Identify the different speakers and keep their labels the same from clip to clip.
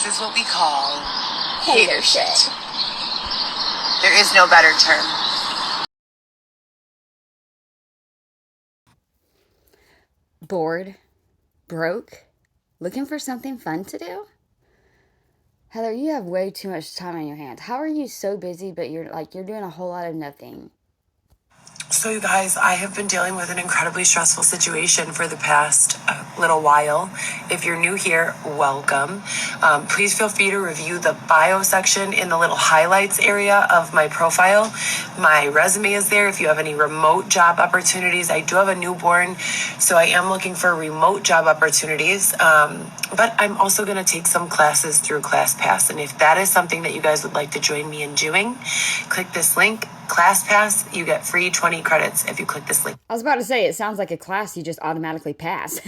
Speaker 1: is what we call
Speaker 2: hater shit.
Speaker 1: There is no better term.
Speaker 2: Bored? Broke? Looking for something fun to do? Heather, you have way too much time on your hands. How are you so busy, but you're doing a whole lot of nothing?
Speaker 3: So you guys, I have been dealing with an incredibly stressful situation for the past little while. If you're new here, welcome. Please feel free to review the bio section in the little highlights area of my profile. My resume is there if you have any remote job opportunities. I do have a newborn, so I am looking for remote job opportunities. But I'm also going to take some classes through ClassPass. And if that is something that you guys would like to join me in doing, click this link. ClassPass, you get free 20 credits if you click this link.
Speaker 2: I was about to say, it sounds like a class you just automatically pass.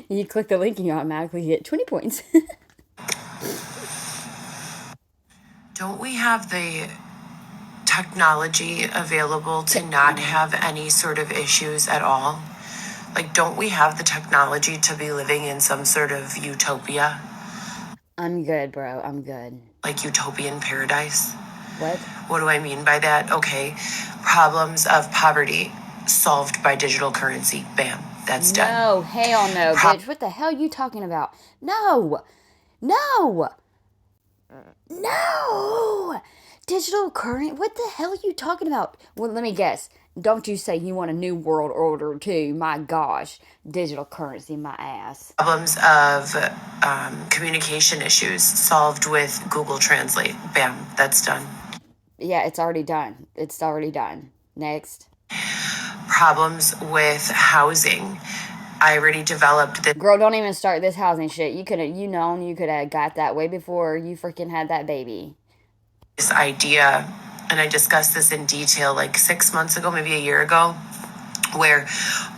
Speaker 2: You click the link and you automatically get 20 points.
Speaker 3: Don't we have the technology available to not have any sort of issues at all? Like, don't we have the technology to be living in some sort of utopia?
Speaker 2: I'm good, bro. I'm good.
Speaker 3: Like utopian paradise?
Speaker 2: What?
Speaker 3: What do I mean by that? Okay, problems of poverty solved by digital currency. Bam, that's done.
Speaker 2: No, hell no, bitch. What the hell are you talking about? No! No! No! Digital currency? What the hell are you talking about? Well, let me guess. Don't you say you want a new world order too? My gosh. Digital currency, my ass.
Speaker 3: Problems of communication issues solved with Google Translate. Bam, that's done.
Speaker 2: Yeah, it's already done. It's already done. Next.
Speaker 3: Problems with housing. I already developed this.
Speaker 2: Girl, don't even start this housing shit. You could have got that way before you freaking had that baby.
Speaker 3: This idea, and I discussed this in detail like 6 months ago, maybe a year ago, where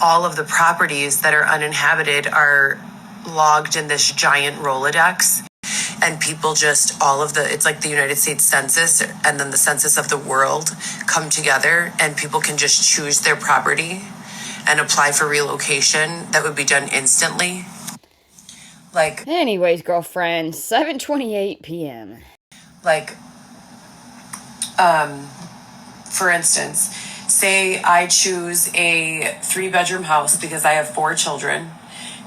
Speaker 3: all of the properties that are uninhabited are logged in this giant Rolodex. And people just, it's like the United States Census and then the census of the world come together, and people can just choose their property and apply for relocation. That would be done instantly. Like,
Speaker 2: anyways, girlfriend, 7:28 p.m.
Speaker 3: Like, for instance, say I choose a 3-bedroom house because I have 4 children.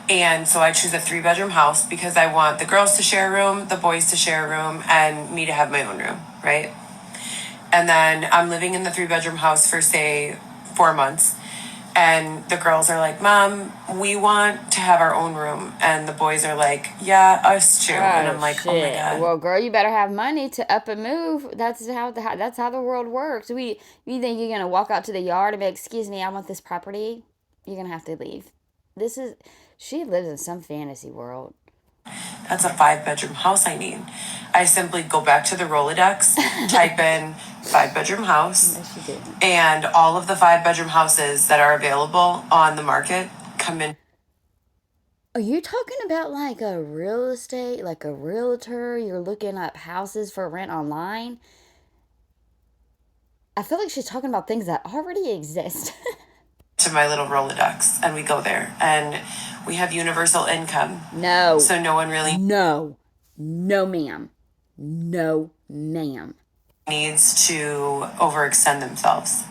Speaker 3: And so I choose a 3-bedroom house because I want the girls to share a room, the boys to share a room, and me to have my own room, right? And then I'm living in the 3-bedroom house for, say, 4 months. And the girls are like, Mom, we want to have our own room. And the boys are like, yeah, us too. And I'm like, shit. Oh my God.
Speaker 2: Well, girl, you better have money to up and move. That's how the world works. You think you're going to walk out to the yard and be, excuse me, I want this property? You're going to have to leave. She lives in some fantasy world.
Speaker 3: That's a 5-bedroom house I need. I simply go back to the Rolodex, type in 5-bedroom house, and all of the 5-bedroom houses that are available on the market come in.
Speaker 2: Are you talking about like a real estate, like a realtor? You're looking up houses for rent online? I feel like she's talking about things that already exist.
Speaker 3: To my little Rolodex, and we go there, and we have universal income.
Speaker 2: No.
Speaker 3: So no one really...
Speaker 2: No, ma'am. No, ma'am.
Speaker 3: ...needs to overextend themselves.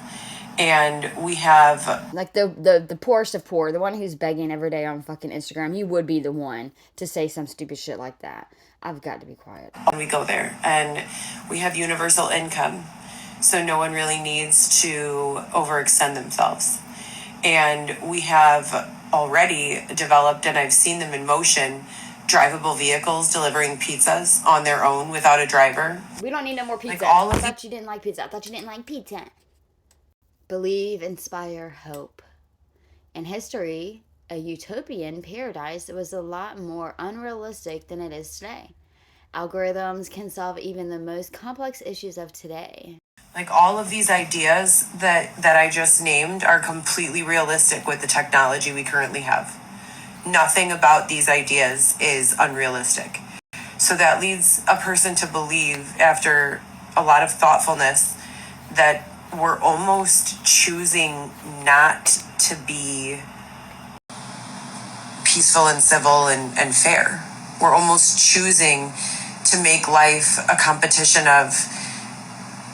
Speaker 3: And we have...
Speaker 2: Like the poorest of poor, the one who's begging every day on fucking Instagram, you would be the one to say some stupid shit like that. I've got to be quiet.
Speaker 3: And we go there, and we have universal income. So no one really needs to overextend themselves. And we have already developed, and I've seen them in motion, drivable vehicles delivering pizzas on their own without a driver.
Speaker 2: We don't need no more pizza.
Speaker 3: Like
Speaker 2: I thought you didn't like pizza. Believe, inspire, hope. In history, a utopian paradise was a lot more unrealistic than it is today. Algorithms can solve even the most complex issues of today.
Speaker 3: Like, all of these ideas that I just named are completely realistic with the technology we currently have. Nothing about these ideas is unrealistic. So that leads a person to believe, after a lot of thoughtfulness, that we're almost choosing not to be peaceful and civil and fair. We're almost choosing to make life a competition of,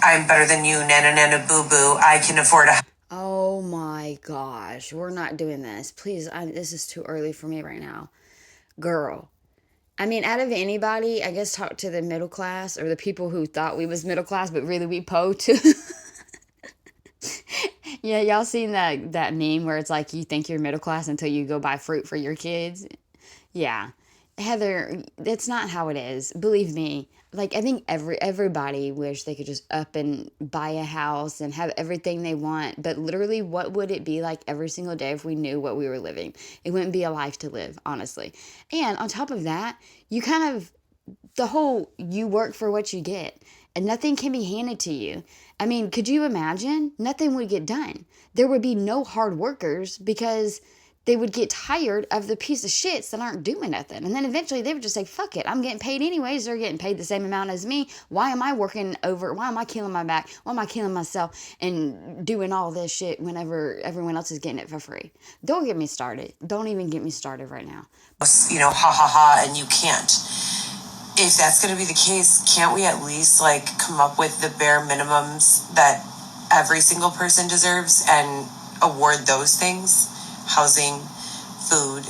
Speaker 3: I'm better than you, nana nana boo boo, I can afford a...
Speaker 2: Oh my gosh, we're not doing this. Please, this is too early for me right now. Girl. I mean, out of anybody, I guess talk to the middle class or the people who thought we was middle class, but really we po too. Yeah, y'all seen that meme where it's like you think you're middle class until you go buy fruit for your kids? Yeah. Heather, that's not how it is. Believe me. Like, I think everybody wish they could just up and buy a house and have everything they want. But literally, what would it be like every single day if we knew what we were living? It wouldn't be a life to live, honestly. And on top of that, you kind of, the whole you work for what you get and nothing can be handed to you. I mean, could you imagine? Nothing would get done. There would be no hard workers because they would get tired of the piece of shits that aren't doing nothing. And then eventually they would just say, fuck it, I'm getting paid anyways. They're getting paid the same amount as me. Why am I working over? Why am I killing my back? Why am I killing myself and doing all this shit whenever everyone else is getting it for free? Don't get me started. Don't even get me started right now.
Speaker 3: Ha ha ha, and you can't. If that's going to be the case, can't we at least come up with the bare minimums that every single person deserves and award those things? Housing, food,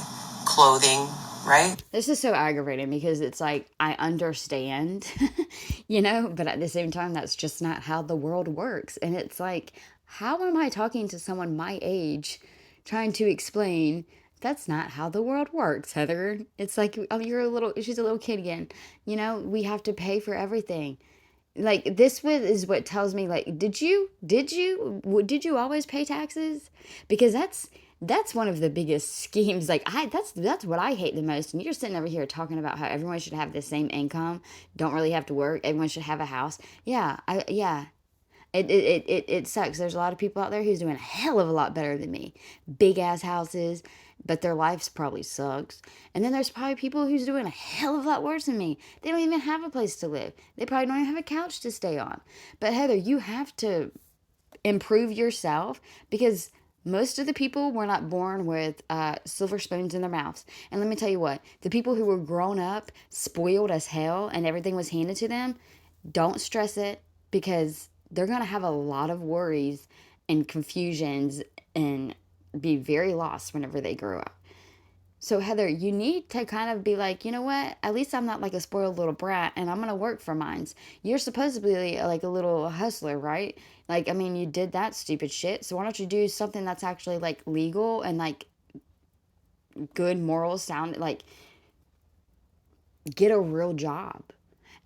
Speaker 3: clothing, right?
Speaker 2: This is so aggravating because it's like, I understand, but at the same time, that's just not how the world works. And it's like, how am I talking to someone my age trying to explain that's not how the world works, Heather? It's like, she's a little kid again. We have to pay for everything. Like, this is what tells me, like, did you always pay taxes? Because that's one of the biggest schemes. Like, that's what I hate the most. And you're sitting over here talking about how everyone should have the same income, don't really have to work, everyone should have a house. It sucks. There's a lot of people out there who's doing a hell of a lot better than me. Big ass houses, but their lives probably sucks. And then there's probably people who's doing a hell of a lot worse than me. They don't even have a place to live. They probably don't even have a couch to stay on. But Heather, you have to improve yourself because most of the people were not born with silver spoons in their mouths. And let me tell you what, the people who were grown up, spoiled as hell, and everything was handed to them, don't stress it because they're going to have a lot of worries and confusions and be very lost whenever they grow up. So Heather, you need to kind of be like, you know what? At least I'm not like a spoiled little brat and I'm going to work for mine. You're supposedly like a little hustler, right? Like, I mean, you did that stupid shit. So why don't you do something that's actually like legal and like good moral sound, like get a real job.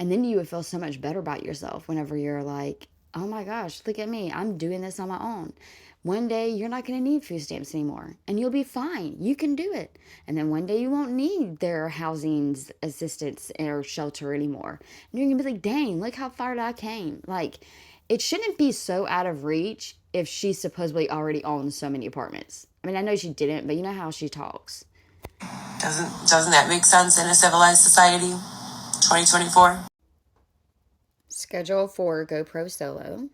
Speaker 2: And then you would feel so much better about yourself whenever you're like, oh my gosh, look at me. I'm doing this on my own. One day you're not going to need food stamps anymore and you'll be fine. You can do it. And then one day you won't need their housing assistance or shelter anymore. And you're going to be like, dang, look how far I came. Like, it shouldn't be so out of reach if she supposedly already owns so many apartments. I mean, I know she didn't, but you know how she talks.
Speaker 3: Doesn't that make sense in a civilized society? 2024?
Speaker 2: Schedule for GoPro Solo.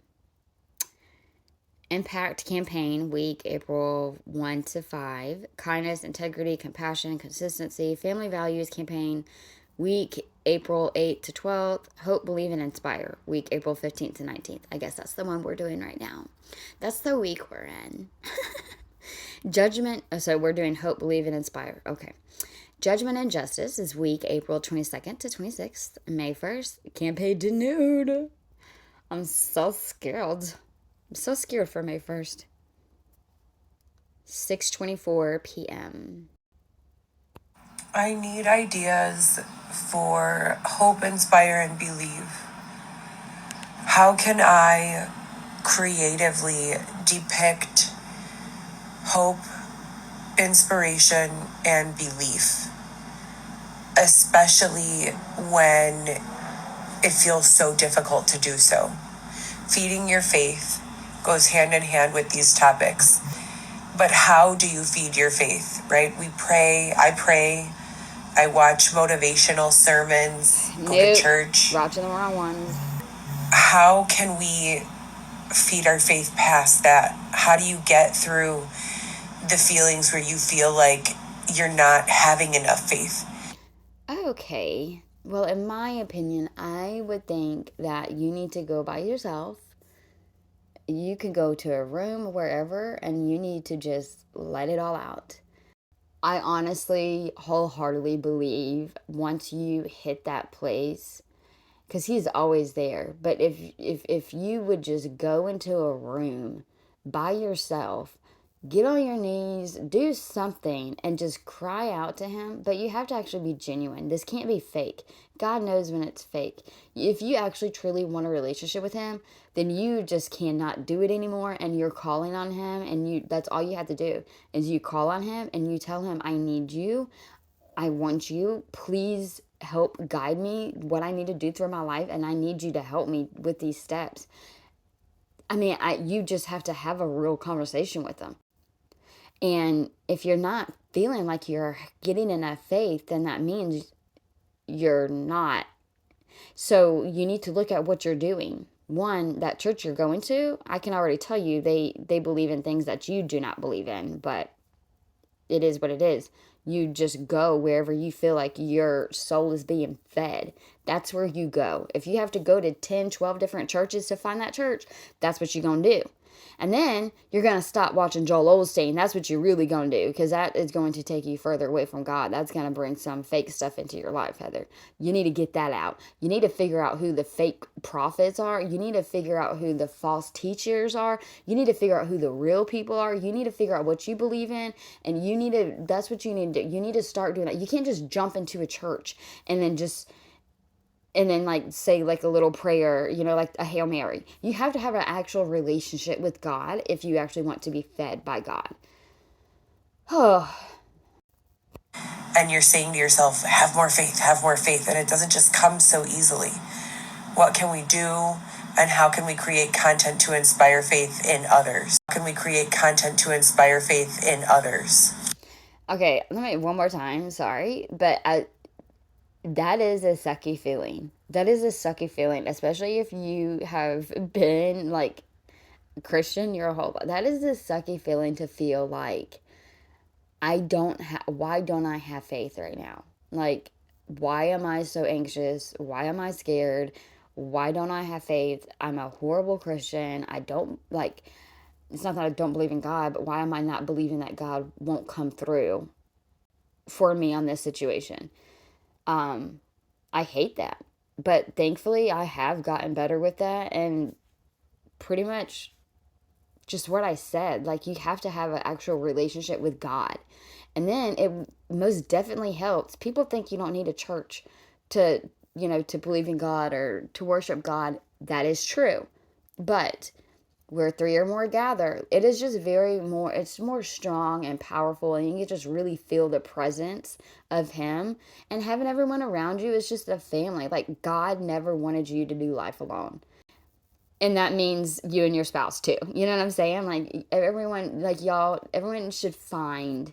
Speaker 2: Impact Campaign Week, April 1 to 5. Kindness, Integrity, Compassion, Consistency, Family Values Campaign Week, April 8 to 12th. Hope, Believe, and Inspire Week, April 15th to 19th. I guess that's the one we're doing right now. That's the week we're in. Judgment. So we're doing Hope, Believe, and Inspire. Okay. Judgment and Justice is week, April 22nd to 26th. May 1st. Campaign Denewed. I'm so scared. I'm so scared for May 1st. 6:24 p.m.
Speaker 3: I need ideas for Hope, Inspire, and Believe. How can I creatively depict hope, inspiration, and belief, especially when it feels so difficult to do so? Feeding your faith goes hand in hand with these topics. But how do you feed your faith, right? We pray, I watch motivational sermons, go to church.
Speaker 2: Watching the wrong ones.
Speaker 3: How can we feed our faith past that? How do you get through the feelings where you feel like you're not having enough faith?
Speaker 2: Oh, okay. Well, in my opinion, I would think that you need to go by yourself. You can go to a room wherever and you need to just let it all out. I honestly wholeheartedly believe once you hit that place, because he's always there, but if you would just go into a room by yourself, get on your knees, do something, and just cry out to him. But you have to actually be genuine. This can't be fake. God knows when it's fake. If you actually truly want a relationship with him, then you just cannot do it anymore, and you're calling on him, and that's all you have to do is you call on him and you tell him, I need you, I want you, please help guide me what I need to do through my life, and I need you to help me with these steps. I mean, you just have to have a real conversation with them. And if you're not feeling like you're getting enough faith, then that means you're not. So you need to look at what you're doing. One, that church you're going to, I can already tell you they believe in things that you do not believe in, but it is what it is. You just go wherever you feel like your soul is being fed. That's where you go. If you have to go to 10, 12 different churches to find that church, that's what you're going to do. And then you're going to stop watching Joel Osteen. That's what you're really going to do, because that is going to take you further away from God. That's going to bring some fake stuff into your life, Heather. You need to get that out. You need to figure out who the fake prophets are. You need to figure out who the false teachers are. You need to figure out who the real people are. You need to figure out what you believe in. And that's what you need to do. You need to start doing that. You can't just jump into a church and then like say like a little prayer, like a Hail Mary. You have to have an actual relationship with God if you actually want to be fed by God. Oh.
Speaker 3: And you're saying to yourself, have more faith, and it doesn't just come so easily. What can we do, and how can we create content to inspire faith in others?
Speaker 2: Okay, let me one more time, sorry, but that is a sucky feeling. That is a sucky feeling, especially if you have been like Christian your whole life. That is a sucky feeling to feel like why don't I have faith right now? Like, why am I so anxious? Why am I scared? Why don't I have faith? I'm a horrible Christian. It's not that I don't believe in God, but why am I not believing that God won't come through for me on this situation? I hate that. But thankfully, I have gotten better with that. And pretty much just what I said, like, you have to have an actual relationship with God. And then it most definitely helps. People think you don't need a church to, to believe in God or to worship God. That is true. But where three or more gather, it is just it's more strong and powerful, and you can just really feel the presence of him. And having everyone around you is just a family. Like, God never wanted you to do life alone. And that means you and your spouse too. You know what I'm saying? Like, everyone should find,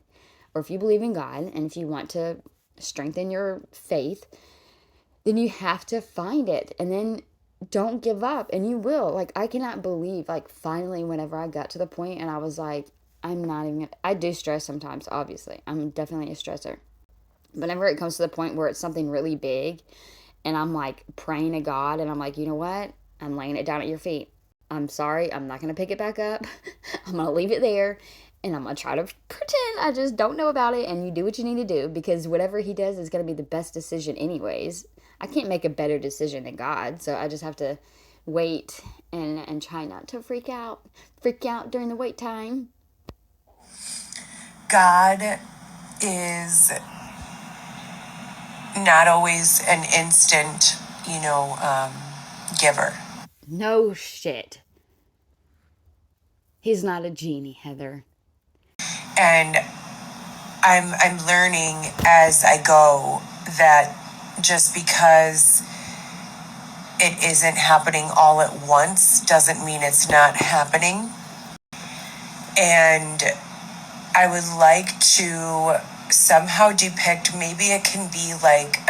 Speaker 2: or if you believe in God and if you want to strengthen your faith, then you have to find it. And then don't give up, and you will. Like, I cannot believe, like, finally, whenever I got to the point and I was like, I do stress sometimes, obviously. I'm definitely a stressor. Whenever it comes to the point where it's something really big and I'm like praying to God and I'm like, you know what? I'm laying it down at your feet. I'm sorry. I'm not going to pick it back up. I'm going to leave it there. And I'm going to try to pretend I just don't know about it. And you do what you need to do, because whatever he does is going to be the best decision anyways. I can't make a better decision than God. So I just have to wait and try not to freak out during the wait time.
Speaker 3: God is not always an instant, giver.
Speaker 2: No shit. He's not a genie, Heather.
Speaker 3: And I'm learning as I go that just because it isn't happening all at once doesn't mean it's not happening. And I would like to somehow depict, maybe it can be like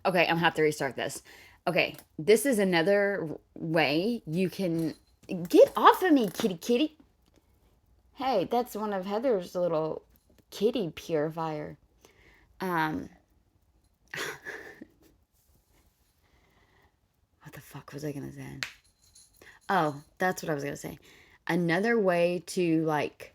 Speaker 2: Okay, I'm gonna have to restart this. Okay, this is another way you can get off of me, kitty. Hey, that's one of Heather's little kitty purifier. the fuck was I gonna say? Oh, that's what I was gonna say. Another way to like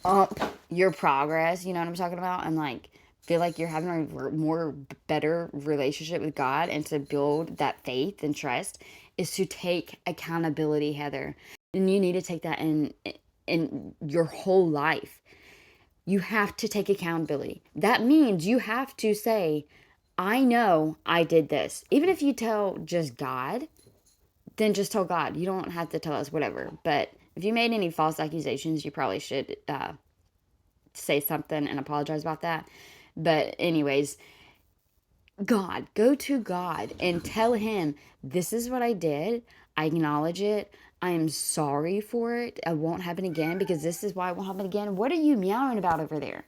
Speaker 2: up your progress, you know what I'm talking about, and like feel like you're having a more better relationship with God and to build that faith and trust is to take accountability, Heather. And you need to take that in your whole life. You have to take accountability. That means you have to say, I know I did this. Even if you tell just God, then just tell God. You don't have to tell us whatever. But if you made any false accusations, you probably should say something and apologize about that. But anyways, God, go to God and tell him, this is what I did. I acknowledge it. I am sorry for it. It won't happen again because this is why it won't happen again. What are you meowing about over there?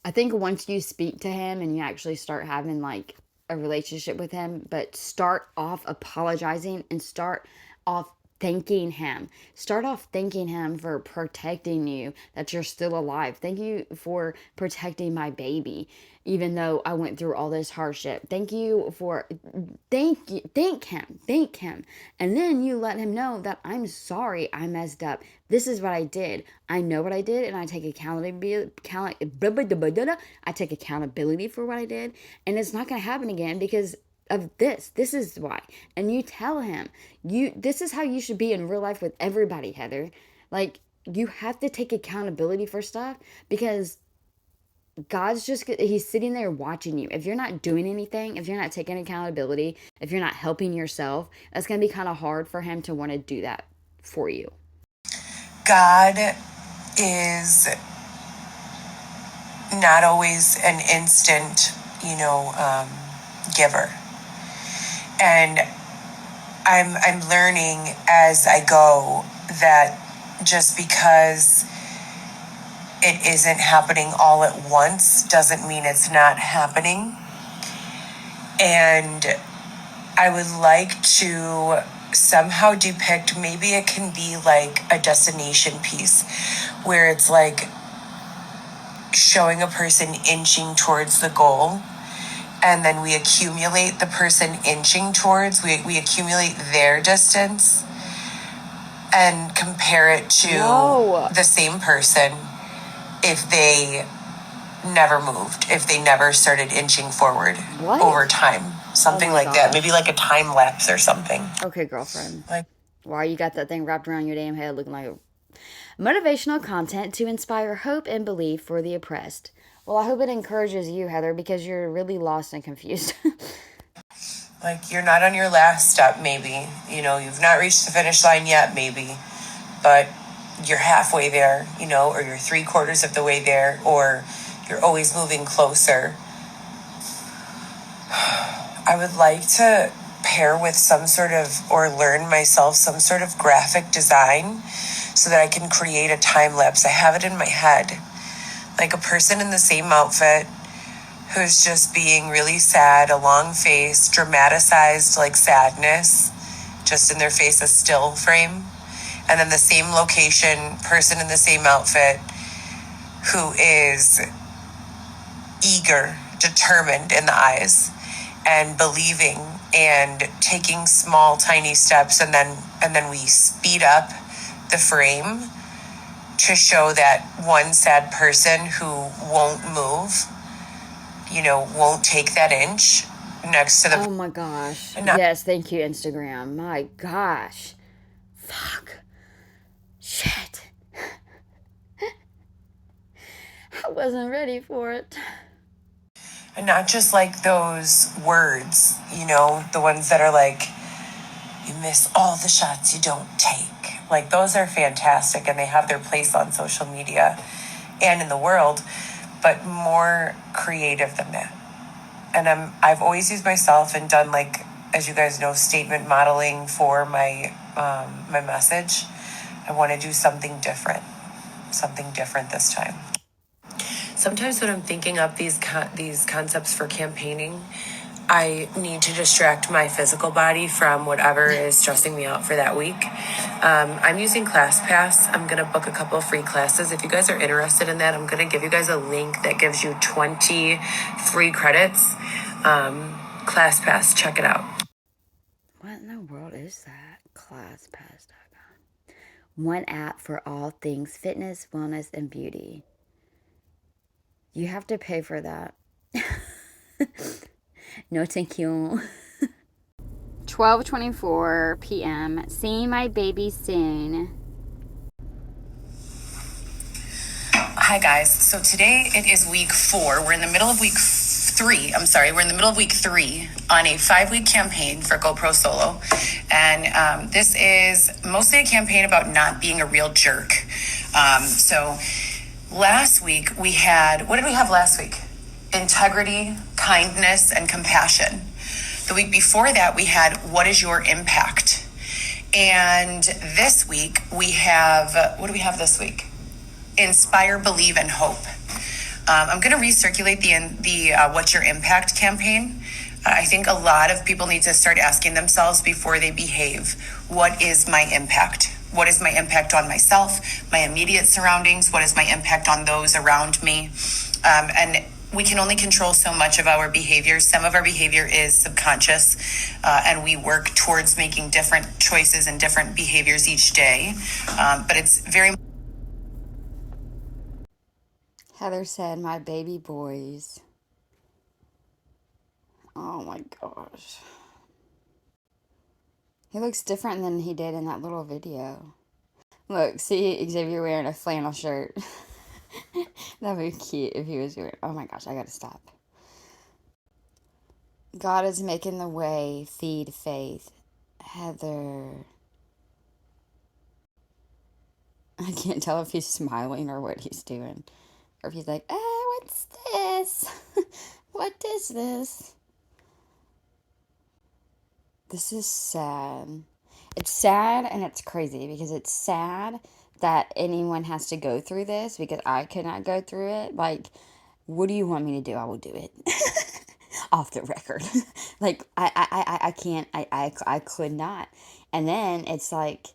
Speaker 2: I think once you speak to him and you actually start having like a relationship with him, but start off apologizing and start off thanking him. Start off thanking him for protecting you, that you're still alive. Thank you for protecting my baby, even though I went through all this hardship. Thank you for, thank him. And then you let him know that I'm sorry I messed up. This is what I did. I know what I did and I take accountability. I take accountability for what I did. And it's not going to happen again because of this is why. And you tell him, this is how you should be in real life with everybody, Heather. Like, you have to take accountability for stuff because God's he's sitting there watching you. If you're not doing anything, if you're not taking accountability, if you're not helping yourself, it's going to be kind of hard for him to want to do that for you.
Speaker 3: God is not always an instant, giver. And I'm learning as I go that just because it isn't happening all at once doesn't mean it's not happening. And I would like to somehow depict, maybe it can be like a destination piece where it's like showing a person inching towards the goal. And then we accumulate the person inching towards, we accumulate their distance and compare it to the same person if they never moved, if they never started inching forward over time. Something like that. Maybe like a time lapse or something.
Speaker 2: Okay, girlfriend. Why you got that thing wrapped around your damn head looking like motivational content to inspire hope and belief for the oppressed. Well, I hope it encourages you, Heather, because you're really lost and confused.
Speaker 3: Like, you're not on your last step, maybe. You've not reached the finish line yet, maybe. But you're halfway there, or you're 3/4 of the way there, or you're always moving closer. I would like to pair with or learn myself some sort of graphic design so that I can create a time lapse. I have it in my head. Like a person in the same outfit who's just being really sad, a long face, dramatized like sadness, just in their face, a still frame. And then the same location, person in the same outfit who is eager, determined in the eyes and believing and taking small, tiny steps. And then we speed up the frame to show that one sad person who won't move, won't take that inch next to the...
Speaker 2: Oh my gosh. Yes, thank you, Instagram. My gosh. Fuck. Shit. I wasn't ready for it.
Speaker 3: And not just like those words, the ones that are like, you miss all the shots you don't take. Like, those are fantastic and they have their place on social media and in the world, but more creative than that. And I've always used myself and done, like, as you guys know, statement modeling for my my message. I want to do something different this time. Sometimes when I'm thinking up these concepts for campaigning, I need to distract my physical body from whatever is stressing me out for that week. I'm using ClassPass. I'm going to book a couple of free classes. If you guys are interested in that, I'm going to give you guys a link that gives you 20 free credits. ClassPass, check it out.
Speaker 2: What in the world is that? ClassPass.com. One app for all things fitness, wellness, and beauty. You have to pay for that. No, thank you. 12:24 p.m. Seeing my baby soon.
Speaker 3: Hi guys. So today it is week 4. We're in the middle of week 3. We're in the middle of week 3 on a 5-week campaign for GoPro Solo. And this is mostly a campaign about not being a real jerk. So last week we had, what did we have last week? Integrity, kindness, and compassion. The week before that we had, what is your impact? And this week we have, what do we have this week? Inspire, believe, and hope. I'm going to recirculate the What's Your Impact campaign. I think a lot of people need to start asking themselves before they behave, what is my impact? What is my impact on myself, my immediate surroundings? What is my impact on those around me? And we can only control so much of our behavior. Some of our behavior is subconscious, and we work towards making different choices and different behaviors each day. But it's very...
Speaker 2: Heather said, my baby boys. Oh my gosh. He looks different than he did in that little video. Look, see Xavier wearing a flannel shirt. That would be cute if he was wearing... Oh my gosh, I gotta stop. God is making the way. Feed faith. Heather. I can't tell if he's smiling or what he's doing. Or if he's like, what's this? What is this? This is sad. It's sad and it's crazy because it's sad that anyone has to go through this because I could not go through it. Like, what do you want me to do? I will do it. Off the record. Like, I can't, I could not. And then it's like,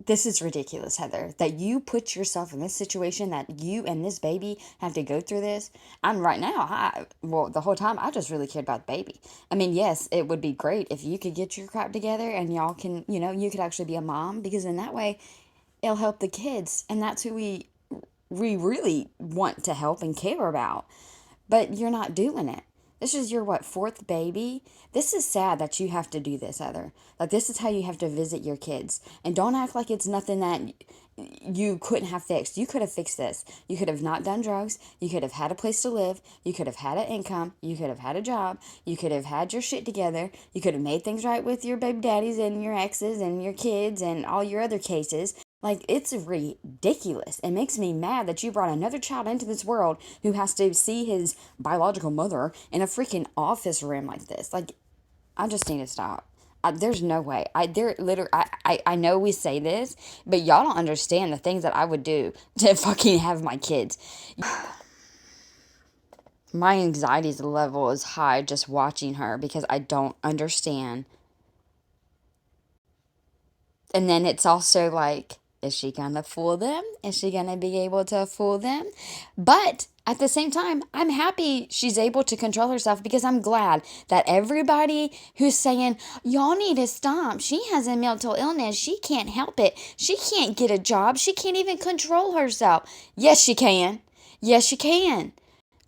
Speaker 2: this is ridiculous, Heather, that you put yourself in this situation, that you and this baby have to go through this. I'm right now, the whole time, I just really cared about the baby. I mean, yes, it would be great if you could get your crap together and y'all can, you could actually be a mom, because in that way, it'll help the kids. And that's who we really want to help and care about. But you're not doing it. This is your, 4th baby? This is sad that you have to do this, Heather. Like, this is how you have to visit your kids. And don't act like it's nothing that you couldn't have fixed. You could have fixed this. You could have not done drugs. You could have had a place to live. You could have had an income. You could have had a job. You could have had your shit together. You could have made things right with your baby daddies and your exes and your kids and all your other cases. Like, it's ridiculous. It makes me mad that you brought another child into this world who has to see his biological mother in a freaking office room like this. Like, I just need to stop. There's no way. I know we say this, but y'all don't understand the things that I would do to fucking have my kids. My anxiety level is high just watching her because I don't understand. And then it's also like, is she going to fool them? Is she going to be able to fool them? But at the same time, I'm happy she's able to control herself, because I'm glad that everybody who's saying, y'all need to stop. She has a mental illness. She can't help it. She can't get a job. She can't even control herself. Yes, she can. Yes, she can.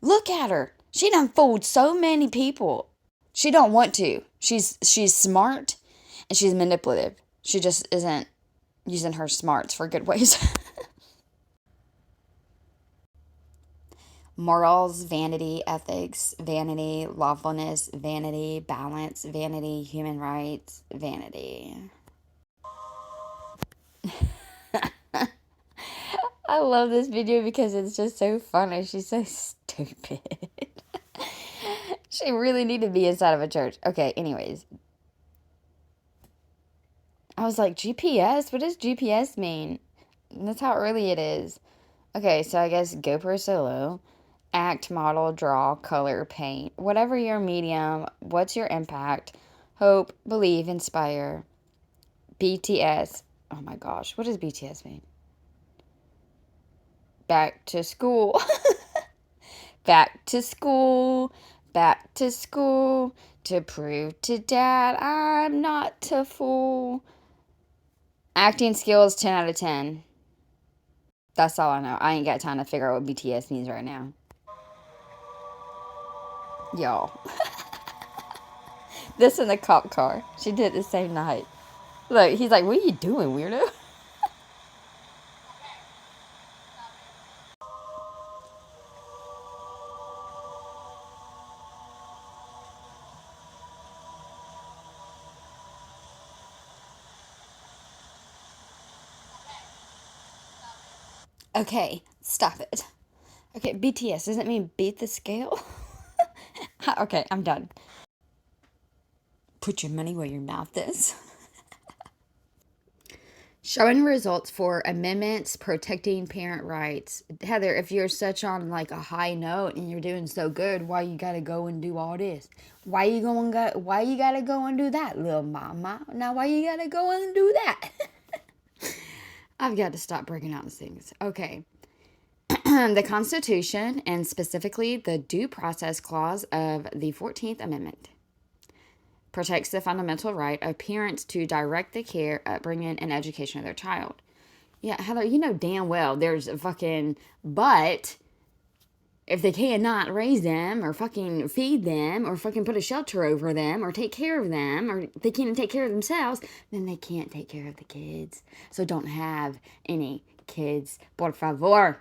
Speaker 2: Look at her. She done fooled so many people. She don't want to. She's smart and she's manipulative. She just isn't using her smarts for good ways. Morals, vanity, ethics, vanity, lawfulness, vanity, balance, vanity, human rights, vanity. I love this video because it's just so funny. She's so stupid. She really need to be inside of a church. Okay, anyways. I was like, GPS? What does GPS mean? That's how early it is. Okay, so I guess GoPro Solo, act, model, draw, color, paint. Whatever your medium, what's your impact? Hope, believe, inspire. BTS. Oh my gosh, what does BTS mean? Back to school. Back to school. back to school to prove to dad I'm not a fool. Acting skills 10 out of 10. That's all I know. I ain't got time to figure out what BTS means right now. Y'all. This in the cop car. She did it the same night. Look, he's like, what are you doing, weirdo? Okay, stop it. Okay, BTS, does that mean beat the scale? Okay, I'm done. Put your money where your mouth is. Showing results for amendments protecting parent rights. Heather, if you're such on like a high note and you're doing so good, why you gotta go and do all this? Why you gotta go and do that, little mama? Now why you gotta go and do that? I've got to stop breaking out these things. Okay. The Constitution, and specifically the Due Process Clause of the 14th Amendment, protects the fundamental right of parents to direct the care, upbringing, and education of their child. Yeah, Heather, you know damn well there's a fucking but if they cannot raise them or fucking feed them or fucking put a shelter over them or take care of them or they can't take care of themselves, then they can't take care of the kids. So don't have any kids, por favor.